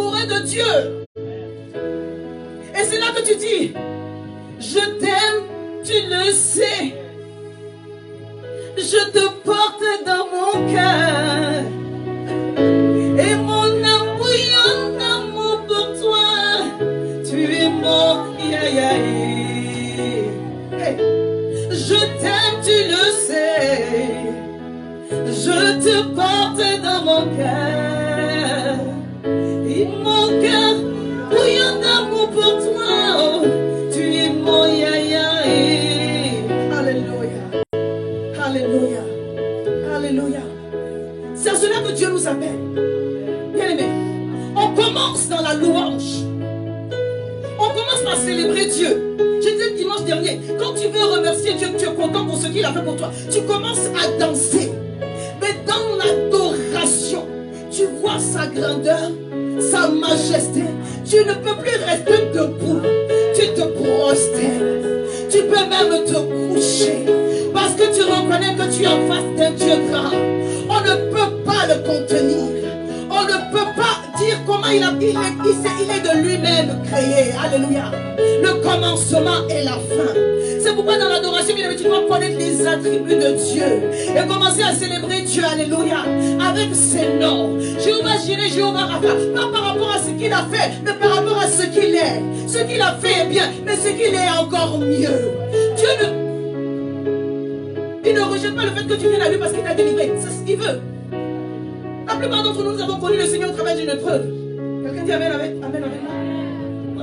amoureux de Dieu. Et c'est là que tu dis, je t'aime, tu le sais. Je te porte dans mon cœur. Et mon amour pour toi, tu es mon hey. Je t'aime, tu le sais. Je te porte dans mon cœur. Et mon cœur bouillonne d'amour pour toi. Oh, tu es mon Alléluia. Alléluia. Alléluia. C'est à cela que Dieu nous appelle. Bien aimé, on commence dans la louange. On commence par célébrer Dieu. Je disais dimanche dernier, quand tu veux remercier Dieu, que tu es content pour ce qu'il a fait pour toi, tu commences à danser. Mais dans l'adoration, tu vois sa grandeur, sa majesté. Tu ne peux plus rester debout. Tu te prosternes. Tu peux même te coucher. Parce que tu reconnais que tu es en face d'un Dieu grand. On ne peut pas le contenir. On ne peut pas dire comment il est de lui-même créé. Alléluia. Le commencement et la fin. C'est pourquoi dans l'adoration, tu dois connaître les attributs de Dieu. Et commencer à célébrer Dieu. Alléluia. Avec ses noms. Jéhovah Jireh, Jéhovah Rapha. Pas par rapport à ce qu'il a fait, mais par rapport à ce qu'il est. Ce qu'il a fait est bien, mais ce qu'il est encore mieux. Dieu il ne rejette pas le fait que tu viennes à lui parce qu'il t'a délivré. C'est ce qu'il veut. La plupart d'entre nous, nous avons connu le Seigneur au travers d'une épreuve. Quelqu'un dit Amen avec moi.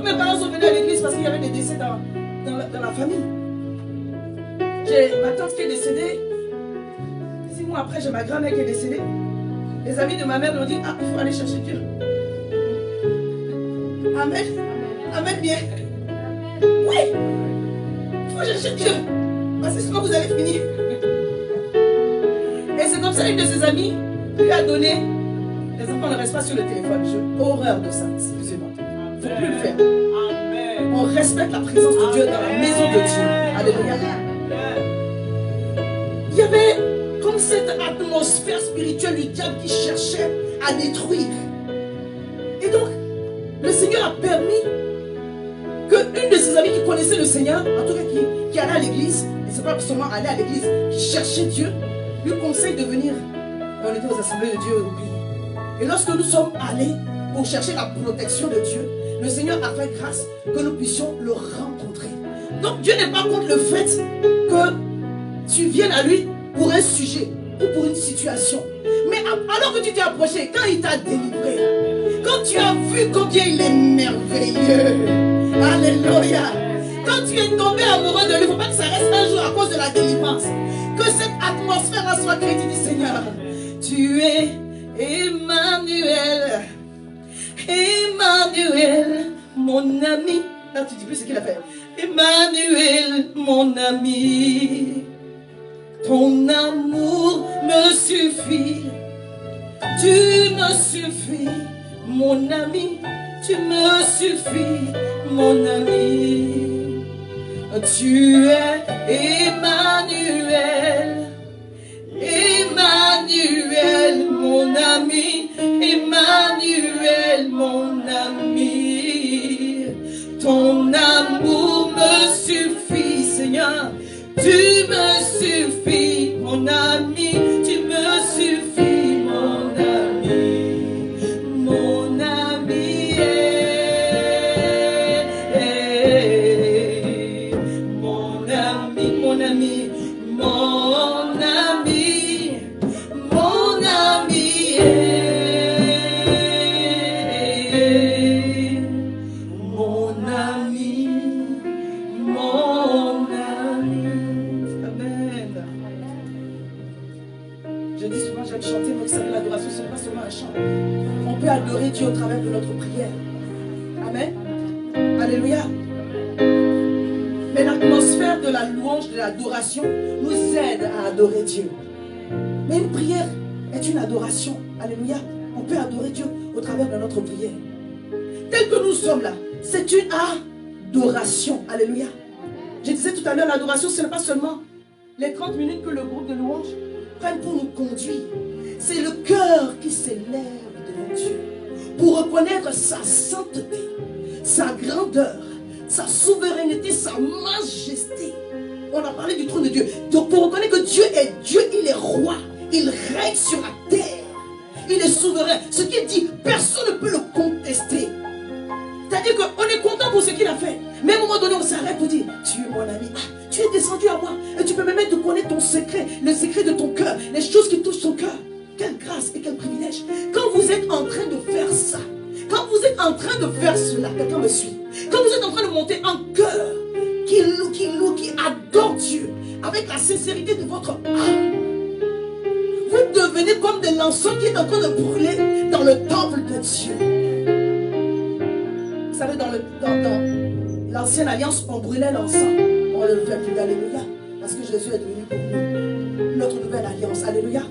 Mes parents sont venus à l'église parce qu'il y avait des décès dans la famille. J'ai ma tante qui est décédée. 6 mois après, j'ai ma grand-mère qui est décédée. Les amis de ma mère m'ont dit, il faut aller chercher Dieu. Amen. Amen bien. Oui. Il faut chercher Dieu. Parce que sinon vous allez finir. Et c'est comme ça, une de ses amies lui a donné. Les enfants ne restent pas sur le téléphone. J'ai horreur de ça. Excusez-moi. Il ne faut plus le faire. Amen. On respecte la présence de Dieu dans la maison de Dieu. Alléluia. Il y avait comme cette atmosphère spirituelle du diable qui cherchait à détruire. Et donc, le Seigneur a permis qu'une de ses amies qui connaissait le Seigneur, en tout cas qui allait à l'église, et c'est pas seulement aller à l'église, qui cherchait Dieu, lui conseille de venir. On était aux assemblées de Dieu au pays. Et lorsque nous sommes allés pour chercher la protection de Dieu, le Seigneur a fait grâce que nous puissions le rencontrer. Donc Dieu n'est pas contre le fait que tu viennes à lui pour un sujet ou pour une situation. Mais alors que tu t'es approché, quand il t'a délivré, quand tu as vu combien il est merveilleux, alléluia, quand tu es tombé amoureux de lui, il ne faut pas que ça reste un jour à cause de la délivrance. Que cette atmosphère soit créée, du Seigneur. Tu es Emmanuel, Emmanuel, mon ami. Là, tu dis plus ce qu'il a fait. Emmanuel, mon ami. Ton amour me suffit. Tu me suffis, mon ami. Tu me suffis, mon ami. Tu es Emmanuel. Emmanuel, mon ami, Emmanuel, mon ami. Ton amour me suffit, Seigneur. Tu me suffis, mon ami. Tu me suffis, mon ami. Mon ami. Mon ami, mon ami. Mon ami, mon ami, mon ami, mon ami. Amen. Je dis souvent, j'aime chanter, mais vous savez, l'adoration, ce n'est pas seulement un chant. On peut adorer Dieu au travers de notre prière. Amen. Alléluia. Mais l'atmosphère de la louange, de l'adoration nous aide à adorer Dieu. Mais une prière est une adoration. Alléluia. On peut adorer Dieu au travers de notre prière. Tel que nous sommes là, c'est une adoration. Alléluia. Je disais tout à l'heure, l'adoration, ce n'est pas seulement les 30 minutes que le groupe de louange prennent pour nous conduire. C'est le cœur qui s'élève devant Dieu pour reconnaître sa sainteté, sa grandeur, sa souveraineté, sa majesté. On a parlé du trône de Dieu. Donc pour reconnaître que Dieu, il est roi. Il règne sur la terre. Il est souverain. Ce qu'il dit, personne ne peut le contester. C'est-à-dire qu'on est content pour ce qu'il a fait. Mais à un moment donné, on s'arrête pour dire, tu es mon ami. Ah, tu es descendu à moi. Et tu peux me permettre de connaître ton secret, le secret de ton cœur, les choses qui touchent ton cœur. Quelle grâce et quel privilège. Quand vous êtes en train de faire ça, quand vous êtes en train de faire cela, quelqu'un me suit. Quand vous êtes en train de monter un cœur qui adore Dieu avec la sincérité de votre âme, vous devenez comme des lanceaux qui est en train de brûler dans le temple de Dieu. Vous savez, dans l'ancienne alliance, on brûlait l'encens. On ne le fait plus, alléluia. Parce que Jésus est devenu pour nous notre nouvelle alliance, alléluia.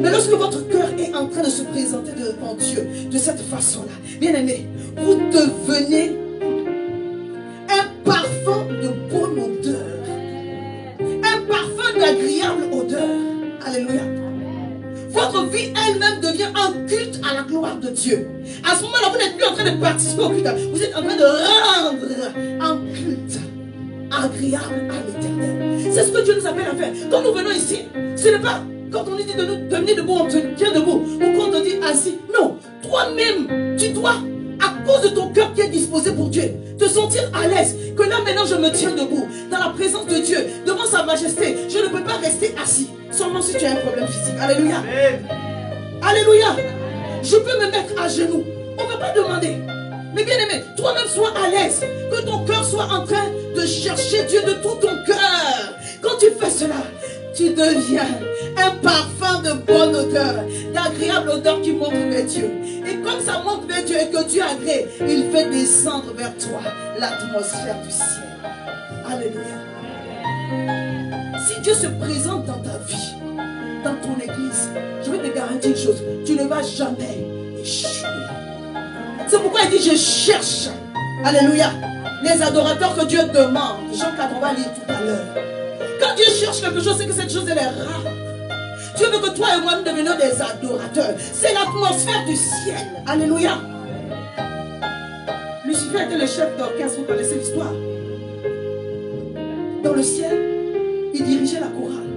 Mais lorsque votre cœur est en train de se présenter devant Dieu de cette façon-là, bien aimé, vous devenez un parfum de bonne odeur, un parfum d'agréable odeur, alléluia. Votre vie elle-même devient un culte à la gloire de Dieu. À ce moment-là, vous n'êtes plus en train de participer au culte, vous êtes en train de rendre un culte agréable à l'Éternel. C'est ce que Dieu nous appelle à faire. Quand nous venons ici, ce n'est pas quand on nous dit de nous tenir debout, on tient debout, ou quand on dit assis. Non, toi-même, tu dois, à cause de ton cœur qui est disposé pour Dieu, te sentir à l'aise. Que là maintenant je me tiens debout, dans la présence de Dieu, devant sa majesté. Je ne peux pas rester assis, seulement si tu as un problème physique. Alléluia. Alléluia. Je peux me mettre à genoux. On ne va pas demander. Mais bien aimé, toi-même sois à l'aise. Que ton cœur soit en train de chercher Dieu de tout ton cœur. Quand tu fais cela, tu deviens un parfum de bonne odeur, d'agréable odeur qui monte vers Dieu. Et comme ça monte vers Dieu et que Dieu agrée, il fait descendre vers toi l'atmosphère du ciel. Alléluia. Si Dieu se présente dans ta vie, dans ton église, je vais te garantir une chose, tu ne vas jamais échouer. C'est pourquoi il dit je cherche, alléluia, les adorateurs que Dieu demande. Jean 4, on va lire tout à l'heure. Quand Dieu cherche quelque chose, c'est que cette chose elle est rare. Dieu veut que toi et moi nous devenions des adorateurs. C'est l'atmosphère du ciel. Alléluia. Lucifer était le chef d'orchestre, vous connaissez l'histoire. Dans le ciel, il dirigeait la chorale.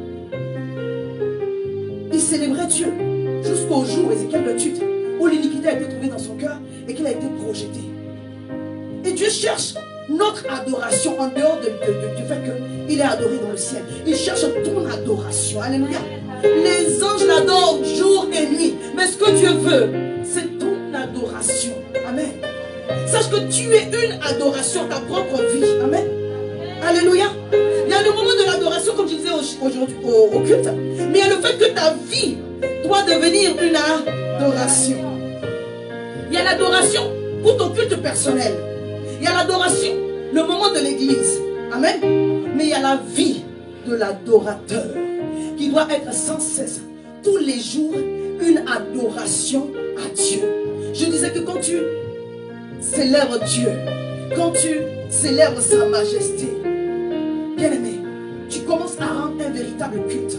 Il célébrait Dieu jusqu'au jour, Ézéchiel le tue, où l'iniquité a été trouvée dans son cœur et qu'elle a été projetée. Et Dieu cherche notre adoration en dehors du fait qu'il est adoré dans le ciel. Il cherche ton adoration. Alléluia. Les anges l'adorent jour et nuit. Mais ce que Dieu veut, c'est ton adoration. Amen. Sache que tu es une adoration, ta propre vie. Amen. Alléluia. Il y a le moment de l'adoration, comme je disais aujourd'hui au culte. Mais il y a le fait que ta vie doit devenir une adoration. Il y a l'adoration pour ton culte personnel. Il y a l'adoration, le moment de l'église. Amen. Mais il y a la vie de l'adorateur qui doit être sans cesse, tous les jours, une adoration à Dieu. Je disais que quand tu célèbres Dieu, quand tu célèbres sa majesté, bien aimé, tu commences à rendre un véritable culte.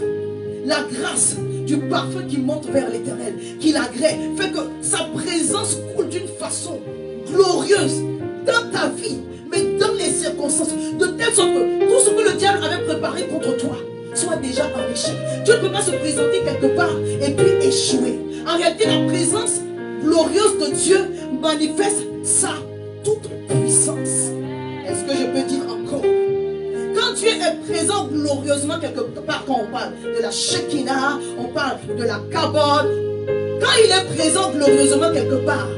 La grâce du parfum qui monte vers l'Éternel, qui l'agrée, fait que sa présence coule d'une façon glorieuse dans ta vie, mais dans les circonstances, de telle sorte que tout ce que le diable avait préparé contre toi soit déjà en échec. Dieu ne peut pas se présenter quelque part et puis échouer. En réalité, la présence glorieuse de Dieu manifeste sa toute puissance. Est-ce que je peux dire encore? Quand Dieu est présent glorieusement quelque part, quand on parle de la Shekinah, on parle de la Kabod, quand il est présent glorieusement quelque part,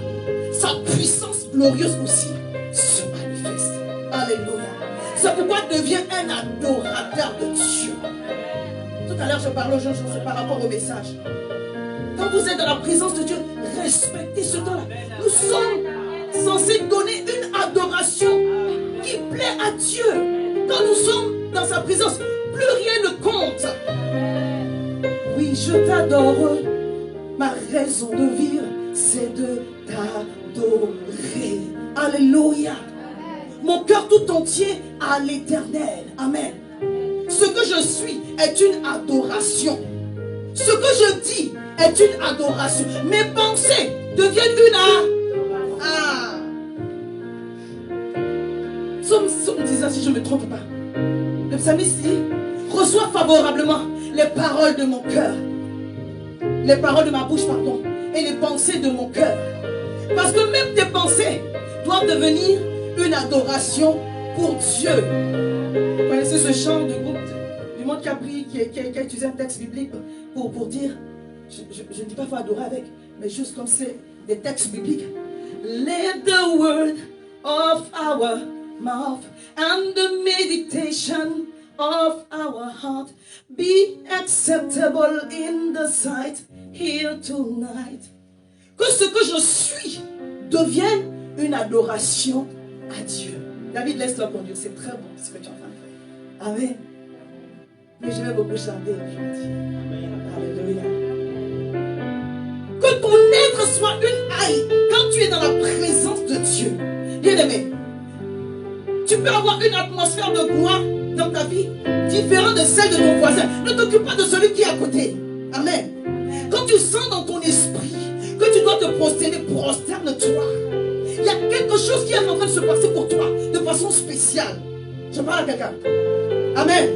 sa puissance glorieuse aussi se manifeste. Alléluia. C'est pourquoi deviens un adorateur de Dieu. Tout à l'heure, je parlais aux gens par rapport au message. Quand vous êtes dans la présence de Dieu, respectez ce temps-là. Nous sommes censés donner une adoration qui plaît à Dieu. Quand nous sommes dans sa présence, plus rien ne compte. Oui, je t'adore. Ma raison de vivre, c'est de t'adorer. Alléluia. Mon cœur tout entier à l'Éternel. Amen. Ce que je suis est une adoration. Ce que je dis est une adoration. Mes pensées deviennent une trompe pas. Le psalmiste dit, reçois favorablement les paroles de mon cœur. Les paroles de ma bouche, pardon. Et les pensées de mon cœur. Parce que même tes pensées doivent devenir une adoration pour Dieu. Vous connaissez ce chant du groupe du monde qui a pris, qui a utilisé un texte biblique pour dire, je ne dis pas qu'il faut adorer avec, mais juste comme c'est des textes bibliques. Let the word of our mouth and the meditation of our heart be acceptable in the sight here tonight. Que ce que je suis devienne une adoration à Dieu. David, laisse-toi conduire, c'est très bon ce que tu es en train de faire. Amen. Mais je vais beaucoup chanter aujourd'hui. Alléluia. Que ton être soit une haie quand tu es dans la présence de Dieu. Bien-aimé, tu peux avoir une atmosphère de gloire dans ta vie différente de celle de ton voisin. Ne t'occupe pas de celui qui est à côté. Amen. Quand tu sens dans ton esprit que tu dois te prosterner, prosterne-toi. Il y a quelque chose qui est en train de se passer pour toi de façon spéciale. Je parle à quelqu'un. Amen.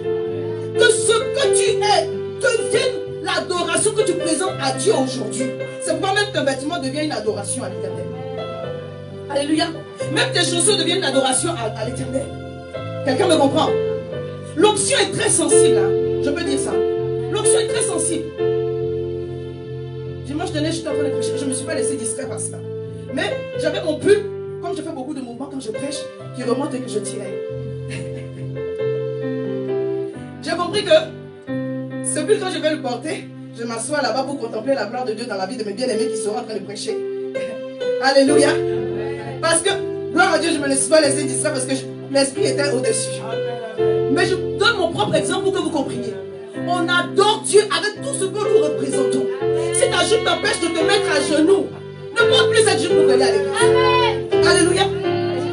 Que ce que tu es devienne l'adoration que tu présentes à Dieu aujourd'hui. C'est pas même qu'un vêtement devient une adoration à l'Éternel. Alléluia. Même tes chaussures deviennent une adoration à l'Éternel. Quelqu'un me comprend? L'onction est très sensible. Hein? Je peux dire ça. L'onction est très sensible. Dimanche dernier, j'étais en train de prêcher. Je ne me suis pas laissé distraire par ça. Mais j'avais mon pull, comme je fais beaucoup de mouvements quand je prêche, qui remonte et que je tirais. J'ai compris que ce pull, quand je vais le porter, je m'assois là-bas pour contempler la gloire de Dieu dans la vie de mes bien-aimés qui seront en train de prêcher. Alléluia. Parce que, gloire à Dieu, je ne me suis pas laissé distraire parce que l'esprit était au-dessus. Mais je donne mon propre exemple pour que vous compreniez. On adore Dieu avec tout ce que nous représentons. Si ta jupe t'empêche de te mettre à genoux, ne porte plus cette jupe pour venir à l'église. Alléluia.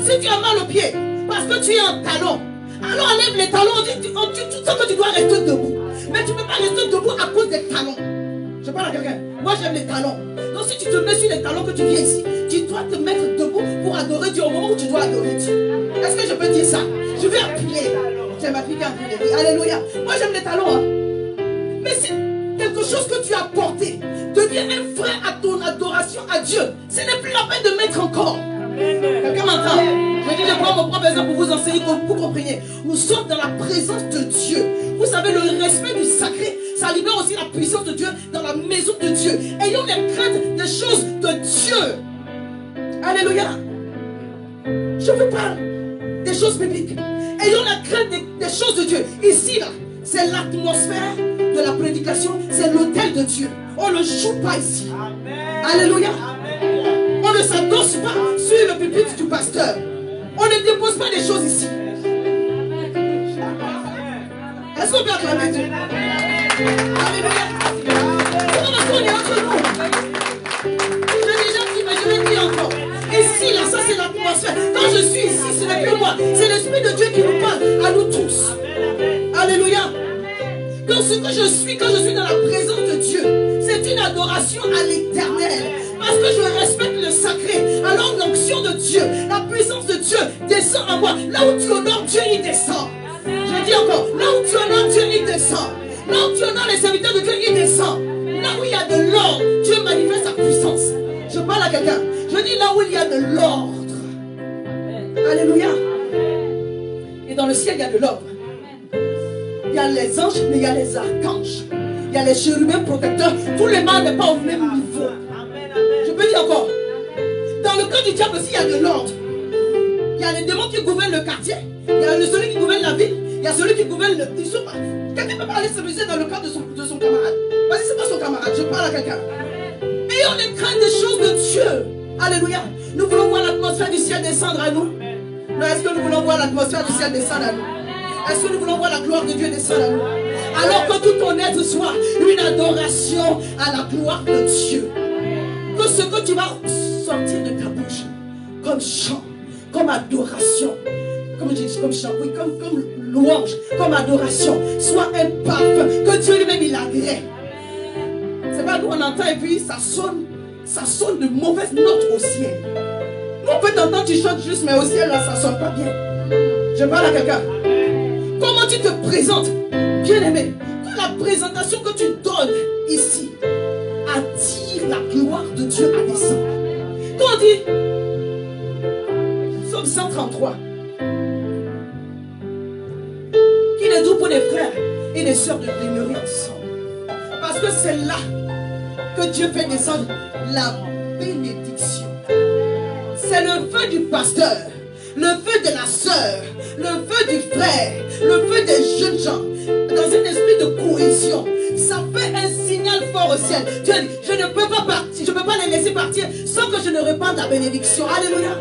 Si tu as mal au pied, parce que tu es en talon, alors enlève les talons, tu sens que tu dois rester debout. Mais tu ne peux pas rester debout à cause des talons. Je parle à quelqu'un. Moi j'aime les talons. Donc si tu te mets sur les talons que tu viens ici, tu dois te mettre debout pour adorer Dieu au moment où tu dois adorer Dieu. Est-ce que je peux dire ça? Je vais appuyer. J'aime appliquer en train de dire. Alléluia. Moi j'aime les talons. Hein. Mais c'est quelque chose que tu as porté. Devient un frein à ton adoration à Dieu. Ce n'est plus la peine de mettre encore. Quelqu'un m'entend? Je dis, je prends mon propre exemple pour vous enseigner, pour que vous compreniez. Nous sommes dans la présence de Dieu. Vous savez, le respect du sacré, ça libère aussi la puissance de Dieu dans la maison de Dieu. Ayons les craintes des choses de Dieu. Alléluia. Je vous parle des choses bibliques. Ayons la crainte des choses de Dieu. Ici, là, c'est l'atmosphère de la prédication. C'est l'autel de Dieu. On ne joue pas ici. Alléluia. On ne s'adosse pas sur le pupitre du pasteur. On ne dépose pas des choses ici. Est-ce qu'on peut acclamer Dieu? Alléluia. Parce qu'on est entre nous. Je l'ai déjà dit, mais je vais dire encore. Ici, là, ça c'est l'atmosphère. Quand je suis ici, ce n'est plus moi. C'est l'Esprit de Dieu qui nous parle à nous tous. Alléluia. Donc ce que je suis, quand je suis dans la présence de Dieu, c'est une adoration à l'Éternel. Parce que je respecte le sacré. Alors l'onction de Dieu, la puissance de Dieu descend en moi. Là où tu honores Dieu, il descend. Je dis encore, là où tu honores Dieu, il descend. Là où tu honores les serviteurs de Dieu, il descend. Là où il y a de l'ordre, Dieu manifeste sa puissance. Je parle à quelqu'un. Je dis là où il y a de l'ordre. Alléluia. Et dans le ciel, il y a de l'ordre. Il y a les anges, mais il y a les archanges. Il y a les chérubins protecteurs. Tout le monde n'est pas au même niveau. Je peux dire encore. Dans le camp du diable aussi, il y a de l'ordre. Il y a les démons qui gouvernent le quartier. Il y a celui qui gouverne la ville. Il y a celui qui gouverne le... Quelqu'un ne peut pas aller s'amuser dans le camp de son camarade. Vas-y, c'est pas son camarade. Je parle à quelqu'un. Et on est craint des choses de Dieu. Alléluia. Nous voulons voir l'atmosphère du ciel descendre à nous. Non, est-ce que nous voulons voir l'atmosphère du ciel descendre à nous? Est-ce que nous voulons voir la gloire de Dieu descendre à nous? Alors que tout ton être soit une adoration à la gloire de Dieu. Que ce que tu vas sortir de ta bouche comme chant, comme adoration, comme je dis, comme chant, oui, comme louange, comme adoration, soit un parfum que Dieu lui-même il agrée. C'est pas nous on entend et puis ça sonne de mauvaises notes au ciel. Nous on peut t'entendre, tu chantes juste, mais au ciel là ça sonne pas bien. Je parle à quelqu'un. comment tu te présentes. Bien-aimé, quand la présentation que tu donnes ici attire la gloire de Dieu à descendre. Quand on dit, Psaume 133, qu'il est doux pour les frères et les sœurs de demeurer ensemble. Parce que c'est là que Dieu fait descendre la bénédiction. C'est le feu du pasteur, le feu de la sœur, le feu du frère, le feu des jeunes gens, dans un esprit de cohésion. Ça fait un signal fort au ciel. Dieu dit, je ne peux pas partir, je ne peux pas les laisser partir sans que je ne répande la bénédiction. Alléluia.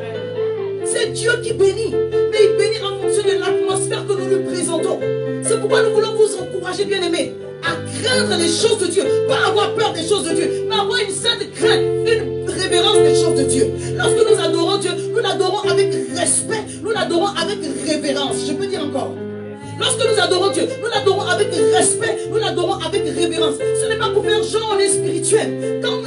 C'est Dieu qui bénit, mais il bénit en fonction de l'atmosphère que nous lui présentons. C'est pourquoi nous voulons vous encourager, bien-aimés, à craindre les choses de Dieu, pas avoir peur des choses de Dieu, mais avoir une sainte crainte, une révérence des choses de Dieu. Lorsque nous adorons Dieu, nous l'adorons avec respect, nous l'adorons avec révérence. Je peux dire encore. Lorsque nous adorons Dieu, nous l'adorons avec respect, nous l'adorons avec révérence. Ce n'est pas pour faire genre on est spirituel. Quand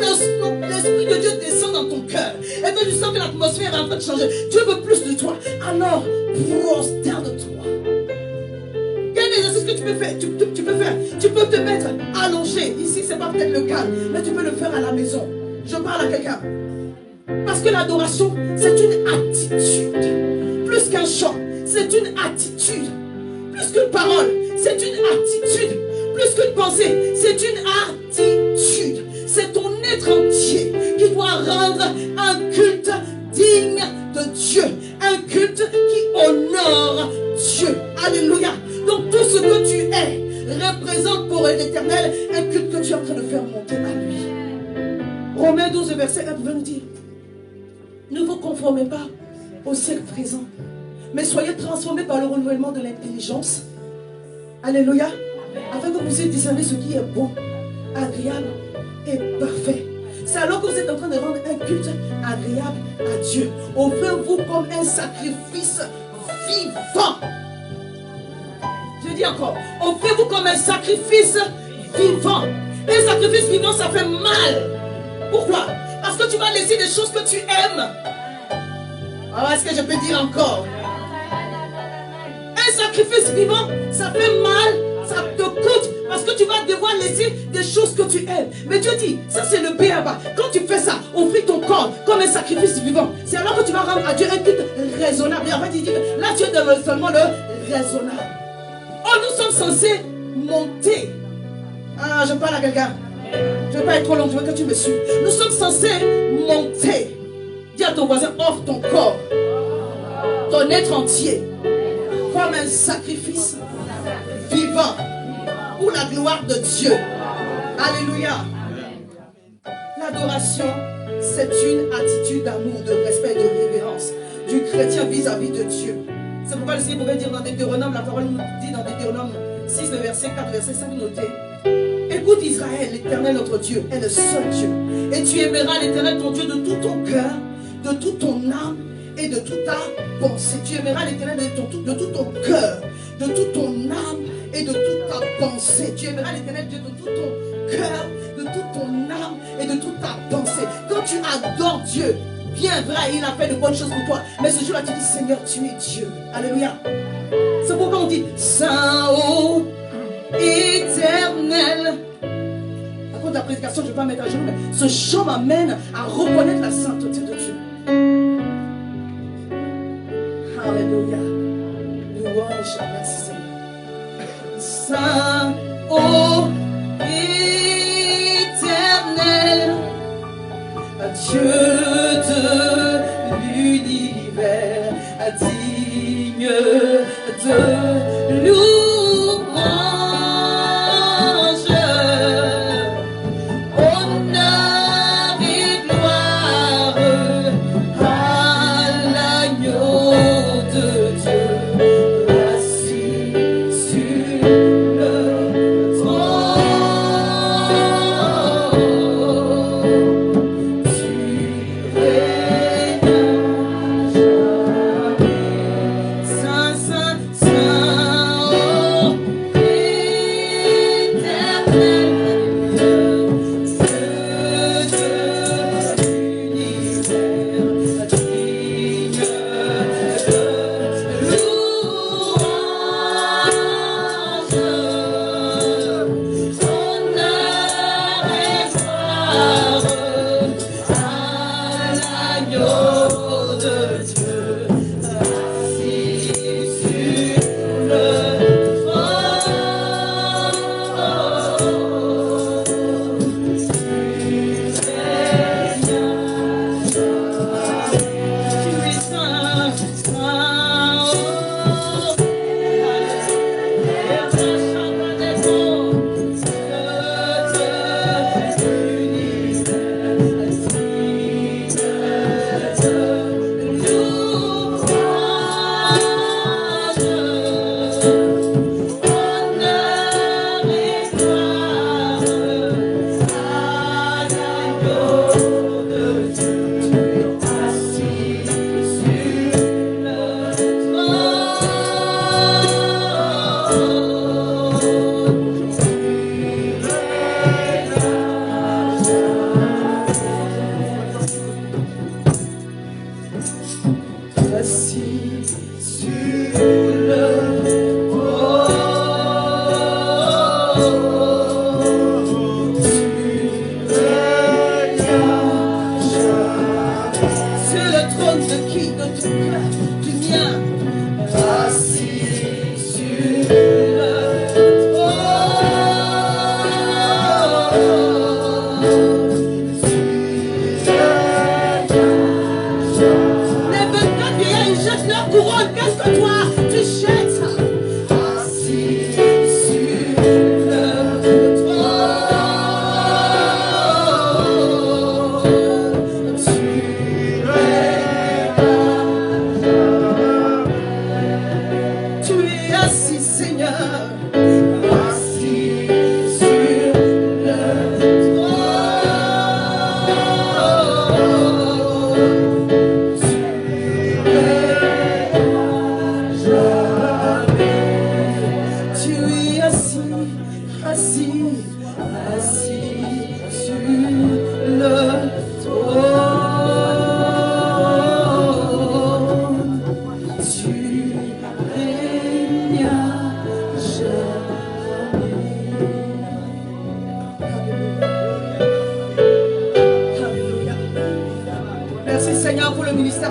l'Esprit de Dieu descend dans ton cœur et que tu sens que l'atmosphère est en train de changer, Dieu veut plus de toi. Alors, prosterne-toi. Quel exercice que tu peux faire? Tu peux te mettre allongé. Ici, ce n'est pas peut-être le cas, mais tu peux le faire à la maison. Je parle à quelqu'un. Parce que l'adoration, c'est une attitude. Plus qu'un chant, c'est une attitude. Plus qu'une parole, c'est une attitude. Plus qu'une pensée, c'est une attitude. C'est ton être entier qui doit rendre un culte digne de Dieu. Un culte qui honore Dieu. Alléluia. Donc tout ce que tu es représente pour l'Éternel un culte que tu es en train de faire monter à lui. Romains 12, verset 1 veut nous dire, ne vous conformez pas au siècle présent, mais soyez transformés par le renouvellement de l'intelligence. Alléluia. Afin que vous puissiez discerner ce qui est bon, agréable et parfait. C'est alors que vous êtes en train de rendre un culte agréable à Dieu. Offrez-vous comme un sacrifice vivant. Je dis encore, offrez-vous comme un sacrifice vivant. Un sacrifice vivant, ça fait mal. Pourquoi? Parce que tu vas laisser des choses que tu aimes. Alors, est-ce que je peux dire encore? Un sacrifice vivant, ça fait mal, ça te coûte, parce que tu vas devoir laisser des choses que tu aimes. Mais Dieu dit, ça c'est le béaba. Quand tu fais ça, offrir ton corps comme un sacrifice vivant, c'est alors que tu vas rendre à Dieu un culte raisonnable. Et en fait, il dit que là, tu es dans seulement le raisonnable. Oh, nous sommes censés monter. Ah, je parle à quelqu'un. Je ne veux pas être trop long, je veux que tu me suives. Nous sommes censés monter. Dis à ton voisin, offre ton corps, ton être entier, comme un sacrifice vivant pour la gloire de Dieu. Alléluia. L'adoration, c'est une attitude d'amour, de respect et de révérence du chrétien vis-à-vis de Dieu. C'est pourquoi le Seigneur pouvait dire dans Deutéronome, la parole nous dit dans Deutéronome 6, le verset 4, verset 5, notez. Écoute Israël, l'Éternel notre Dieu est le seul Dieu. Et tu aimeras l'Éternel ton Dieu de tout ton cœur, de toute ton âme et de toute ta pensée. Tu aimeras l'Éternel de tout ton cœur, de toute ton âme et de toute ta pensée. Tu aimeras l'Éternel Dieu de tout ton cœur, de toute ton âme et de toute ta pensée. Quand tu adores Dieu, bien vrai, il a fait de bonnes choses pour toi. Mais ce jour-là, tu dis, Seigneur, tu es Dieu. Alléluia. C'est pourquoi on dit, Saint, ô Éternel. À cause de la prédication, je ne vais pas mettre à jour, mais ce chant m'amène à reconnaître la sainteté de Dieu. Alléluia. Louange, merci Seigneur. Saint, ô Éternel, Dieu de l'univers, digne de louange, honneur et gloire à l'agneau de Dieu, assis sur le L'agneau de Dieu, assis sur le trône. Tu es saint, saint, oh. Et ta chambre des bons,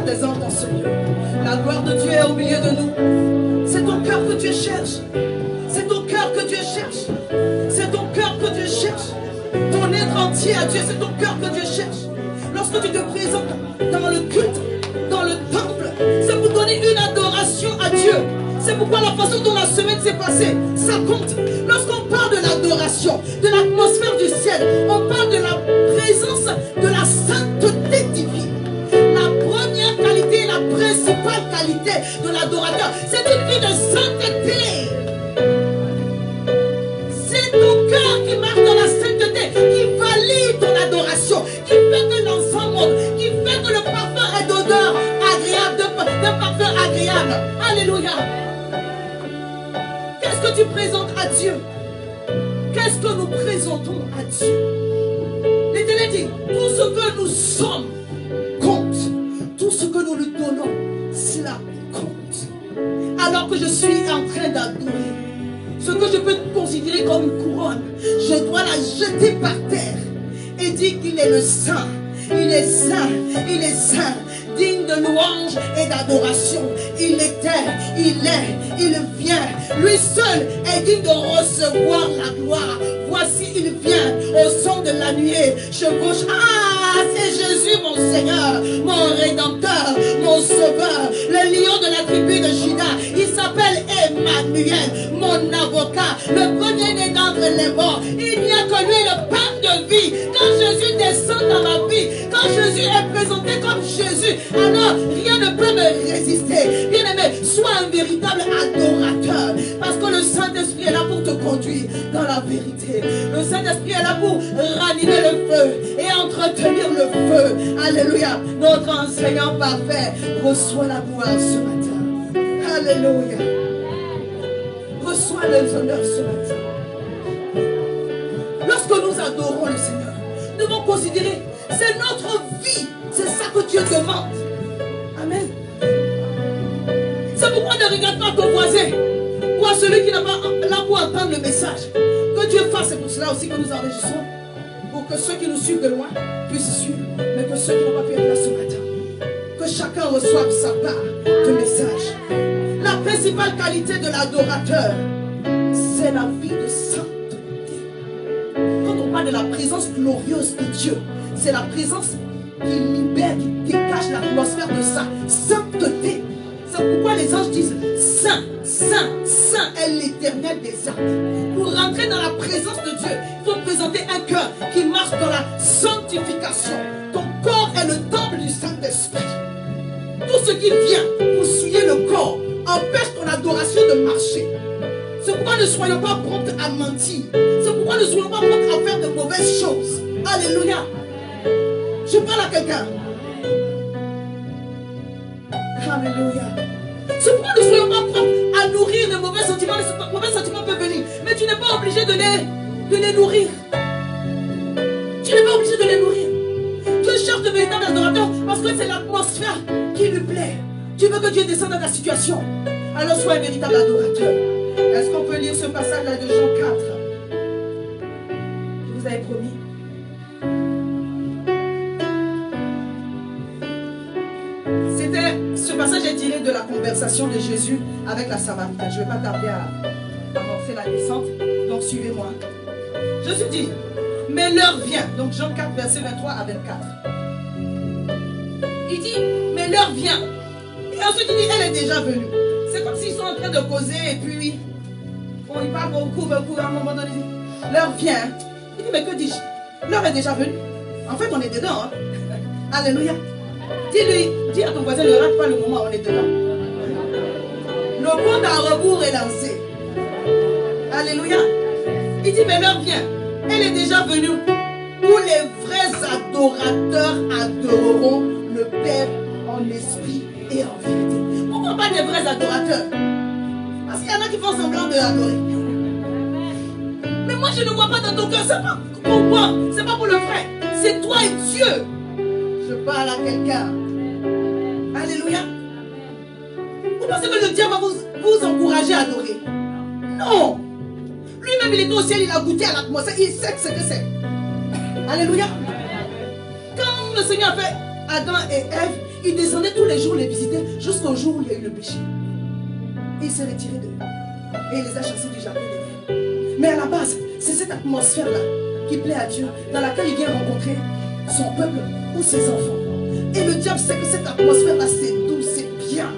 des anges dans ce lieu. La gloire de Dieu est au milieu de nous. C'est ton cœur que Dieu cherche. C'est ton cœur que Dieu cherche. C'est ton cœur que Dieu cherche. Ton être entier à Dieu, c'est ton cœur que Dieu cherche. Lorsque tu te présentes dans le culte, dans le temple, c'est pour donner une adoration à Dieu. C'est pourquoi la façon dont la semaine s'est passée, ça compte. Lorsqu'on parle de l'adoration, de l'atmosphère du ciel, on parle de la présence de la sainteté divine. La première qualité, la principale qualité de l'adorateur, c'est une vie de sainteté. C'est ton cœur qui marche dans la sainteté, qui valide ton adoration, qui fait que l'encens monte, qui fait que le parfum est d'odeur agréable, d'un parfum agréable. Alléluia. Qu'est-ce que tu présentes à Dieu? Qu'est-ce que nous présentons à Dieu? L'Éternel dit, tout ce que nous sommes compte. Tout ce que nous lui donnons, cela compte. Alors que je suis en train d'adorer, ce que je peux considérer comme une couronne, je dois la jeter par terre et dire qu'il est le saint. Il est saint, il est saint, digne de louange et d'adoration. Il était, il est, il vient. Lui seul est digne de recevoir la gloire. Voici, il vient au son de la nuée. Chevauche. Ah, c'est Jésus, mon Seigneur, mon Rédempteur, mon Sauveur, le lion de la tribu de Juda. Il s'appelle Emmanuel, mon avocat, le premier-né d'entre les morts. Il n'y a que lui, le pain de vie. Quand Jésus descend dans ma vie, quand Jésus est présenté comme Jésus, alors rien ne peut me résister. Bien-aimé, sois un véritable adorateur, parce que le Saint-Esprit est là pour te conduire dans la vérité. Le Saint-Esprit est là pour ranimer le feu et entretenir le feu. Alléluia. Notre enseignant parfait reçoit la gloire ce matin. Alléluia. Reçois les honneurs ce matin. Lorsque nous adorons le Seigneur, nous devons considérer, c'est notre vie. C'est ça que Dieu demande. Amen. C'est pourquoi ne regarde pas ton voisin ou à celui qui n'est pas là pour entendre le message. Que Dieu fasse, c'est pour cela aussi que nous enregistrons. Pour que ceux qui nous suivent de loin puissent suivre. Mais que ceux qui n'ont pas pu être là ce matin gens reçoivent sa part de message. La principale qualité de l'adorateur, c'est la vie de sainteté. Quand on parle de la présence glorieuse de Dieu, c'est la présence qui libère, qui dégage l'atmosphère de sa sainteté. C'est pourquoi les anges disent Saint, Saint, Saint est l'Éternel des armées. Pour rentrer dans la présence de Dieu, il faut présenter un cœur qui marche dans la sanctification. Ton corps est le temple du Saint-Esprit. Tout ce qui vient pour souiller le corps empêche ton adoration de marcher. C'est pourquoi ne soyons pas prompts à mentir. C'est pourquoi ne soyons pas prompts à faire de mauvaises choses. Alléluia. Je parle à quelqu'un. Alléluia. C'est pourquoi ne soyons pas prompts à nourrir de mauvais sentiments. Les mauvais sentiments peuvent venir, mais tu n'es pas obligé de les nourrir. Tu n'es pas obligé de les nourrir. Dieu cherche de véritables adorateurs parce que c'est l'atmosphère qui lui plaît. Tu veux que Dieu descende dans ta situation. Alors sois un véritable adorateur. Est-ce qu'on peut lire ce passage-là de Jean 4? Je vous avais promis. Ce passage est tiré de la conversation de Jésus avec la Samaritaine. Je ne vais pas tarder à amorcer la descente. Donc suivez-moi. Jésus dit, mais l'heure vient. Donc Jean 4, verset 23 à 24. Il dit, mais l'heure vient. Et ensuite il dit, elle est déjà venue. C'est comme s'ils sont en train de causer et puis, bon, il parle beaucoup, à un moment donné. L'heure vient. Il dit, mais que dis-je? L'heure est déjà venue. En fait, on est dedans. Hein? Alléluia. Dis à ton voisin, ne rate pas le moment où on est dedans. Le compte à rebours est lancé. Alléluia. Il dit, mais l'heure vient. Elle est déjà venue. Où les vrais adorateurs adoreront le Père en esprit et en vérité. Pourquoi pas des vrais adorateurs? Parce qu'il y en a qui font semblant de l'adorer. Mais moi, je ne vois pas dans ton cœur. C'est pas pourquoi. C'est pas pour le vrai. C'est toi et Dieu. Je parle à quelqu'un. Alléluia. Vous pensez que le diable va vous encourager à adorer? Non. Lui-même, il est au ciel, il a goûté à l'atmosphère, il sait ce que c'est. Alléluia. Quand le Seigneur a fait Adam et Ève, il descendait tous les jours les visiter jusqu'au jour où il y a eu le péché. Et il s'est retiré d'eux. Et il les a chassés du jardin d'Éden. Mais à la base, c'est cette atmosphère-là qui plaît à Dieu, dans laquelle il vient rencontrer son peuple ou ses enfants. Et le diable sait que cette atmosphère-là, c'est doux, c'est bien.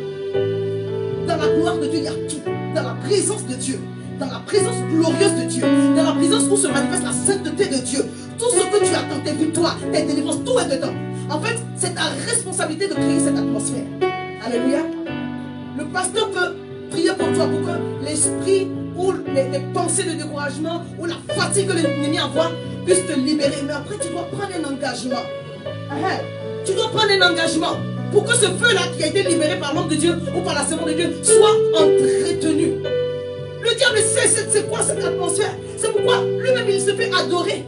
Dans la gloire de Dieu, il y a tout. Dans la présence de Dieu, dans la présence glorieuse de Dieu, dans la présence où se manifeste la sainteté de Dieu, tout ce que tu attends, tes victoires, tes délivrances, tout est dedans. En fait, c'est ta responsabilité de créer cette atmosphère. Alléluia. Le pasteur peut prier pour toi pour que l'esprit ou les pensées de découragement ou la fatigue que l'ennemi envoie puisse te libérer. Mais après, tu dois prendre un engagement. Tu dois prendre un engagement pour que ce feu-là qui a été libéré par l'homme de Dieu ou par la servante de Dieu soit entretenu. Le diable sait c'est quoi cette atmosphère. C'est pourquoi lui-même il se fait adorer.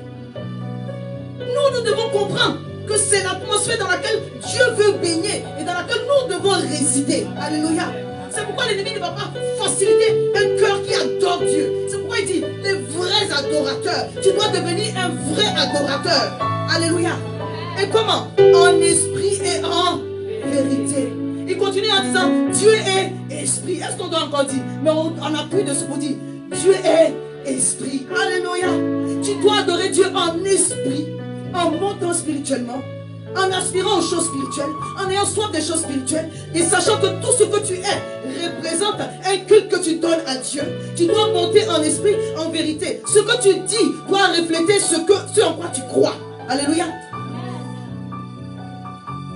Nous devons comprendre que c'est l'atmosphère dans laquelle Dieu veut baigner et dans laquelle nous devons résider. Alléluia. C'est pourquoi l'ennemi ne va pas faciliter un cœur qui adore Dieu. C'est pourquoi il dit les vrais adorateurs. Tu dois devenir un vrai adorateur. Alléluia. Et comment? En esprit et en vérité. Il continue en disant Dieu est esprit. Est-ce qu'on doit encore dire? Mais on appuie de ce qu'on dit. Dieu est esprit. Alléluia. Tu dois adorer Dieu en esprit, en montant spirituellement, en aspirant aux choses spirituelles, en ayant soif des choses spirituelles et sachant que tout ce que tu es représente un culte que tu donnes à Dieu. Tu dois monter en esprit, en vérité. Ce que tu dis doit refléter ce en quoi tu crois. Alléluia.